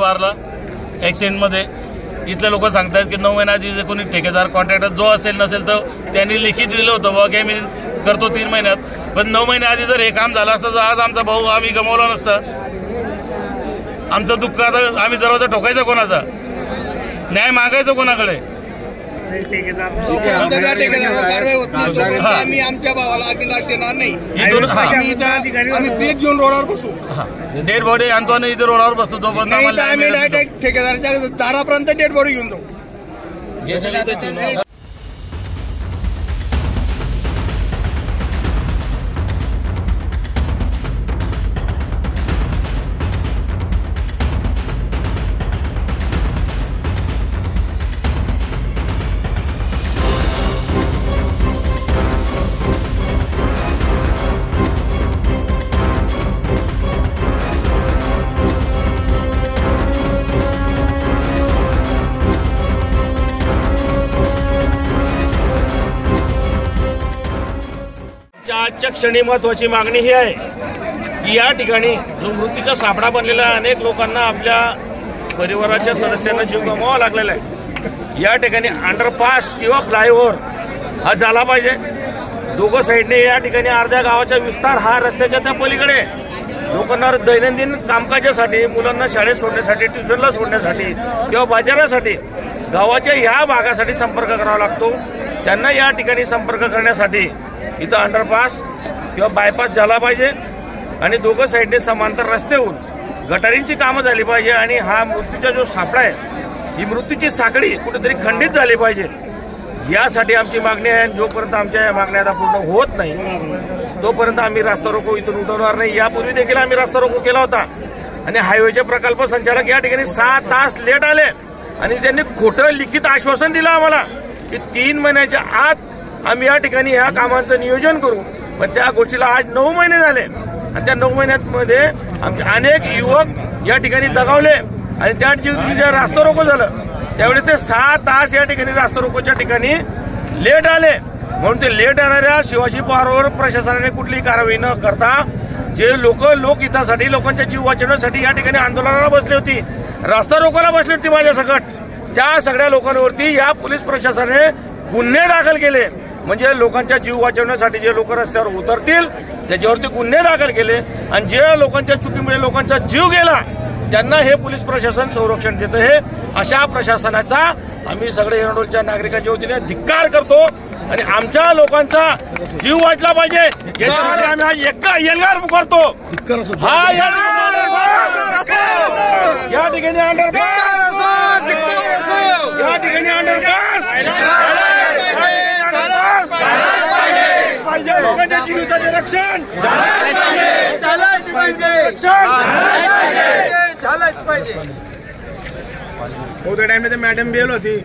वारला ॲक्सिडेंटमध्ये। इथले लोक सांगतात की 9 महिन्या आधी जे कोणी ठेकेदार कॉन्ट्रॅक्टर जो असेल नसेल तर त्यांनी लिखित दिलं होतं बाबा की मी करतो 3 महिन्यात, पण 9 महिन्या आधी जर हे काम झालं असतं तर आज आमचा भाऊ आम्ही गमावला नसता। आमचं दुःख आता आम्ही दरवाजा ठोकायचा कोणाचा, न्याय मागायचं कोणाकडे? कारवाई होत नाही आम्ही आमच्या भावाला अग्निडाग देणार नाही। आम्ही पीक घेऊन रोडावर बसू, डेड बॉडी आणतो आणि इथे रोडावर बसतो तोपर्यंत आम्ही डायरेक्ट ठेकेदाराच्या दारापर्यंत डेड बॉडी घेऊन जाऊ। आजच्या क्षणी महत्वाची मागणी ही आहे की या ठिकाणी जो मृत्यूचा सापळा बनलेला आहे, अनेक लोकांना आपल्या परिवाराच्या सदस्यांना जीव गमवावा लागलेला आहे। या ठिकाणी अंडरपास किंवा फ्लायओव्हर हा झाला पाहिजे। दोघं साईडने या ठिकाणी अर्ध्या गावाचा विस्तार हा रस्त्याच्या त्या पलीकडे लोकांना दैनंदिन कामकाजासाठी, मुलांना शाळेत सोडण्यासाठी, ट्युशनला सोडण्यासाठी किंवा बाजारासाठी गावाच्या ह्या भागासाठी संपर्क करावा लागतो। त्यांना या ठिकाणी संपर्क करण्यासाठी इथं अंडरपास किंवा बायपास झाला पाहिजे आणि दोघं साईडने समांतर रस्ते होऊन गटारींची कामं झाली पाहिजे आणि हा मृत्यूचा जो सापळा आहे, ही मृत्यूची साखळी कुठेतरी खंडित झाली पाहिजे, यासाठी आमची मागणी आहे। जोपर्यंत आमच्या या मागण्या आता पूर्ण होत नाही तोपर्यंत आम्ही रास्ता रोको इथून उठवणार नाही। यापूर्वी देखील आम्ही रास्ता रोको केला होता आणि हायवेचे प्रकल्प संचालक या ठिकाणी 6 तास लेट आले आणि त्यांनी खोटं लिखित आश्वासन दिलं आम्हाला की 3 महिन्याच्या आत आम्ही या ठिकाणी ह्या कामांचं नियोजन करू, पण त्या गोष्टीला आज 9 महिने झाले आणि त्या 9 महिन्यामध्ये आमचे अनेक युवक या ठिकाणी दगावले आणि त्या दिवशी जे रास्ता रोको झालं त्यावेळेस ते 6 तास या ठिकाणी रास्ता रोकोच्या ठिकाणी लेट आले। म्हणून ते लेट येणाऱ्या शिवाजी पवारवर प्रशासनाने कुठलीही कारवाई न करता जे लोकहितासाठी, लोकांच्या जीव वाचवण्यासाठी या ठिकाणी आंदोलनाला बसली होती, रास्ता रोकोला बसली होती माझ्या सकट, त्या सगळ्या लोकांवरती या पोलीस प्रशासनाने गुन्हे दाखल केले। म्हणजे लोकांच्या जीव वाचवण्यासाठी जे लोक रस्त्यावर उतरतील त्याच्यावरती गुन्हे दाखल केले आणि जे लोकांच्या चुकीमुळे लोकांचा जीव गेला त्यांना हे पोलीस प्रशासन संरक्षण देतं। हे अशा प्रशासनाचा आम्ही सगळे एरंडोलच्या नागरिकांच्या वतीने धिक्कार करतो आणि आमच्या लोकांचा जीव वाचला पाहिजे याच्यासाठी आम्ही आज एल्गार पुकारतो। हा या ठिकाणी अंडरपास, या ठिकाणी अंडरपास लोकांच्या जीविताचे रक्षण झालंच पाहिजे। बहुत टाइम में मॅडम बेल होती।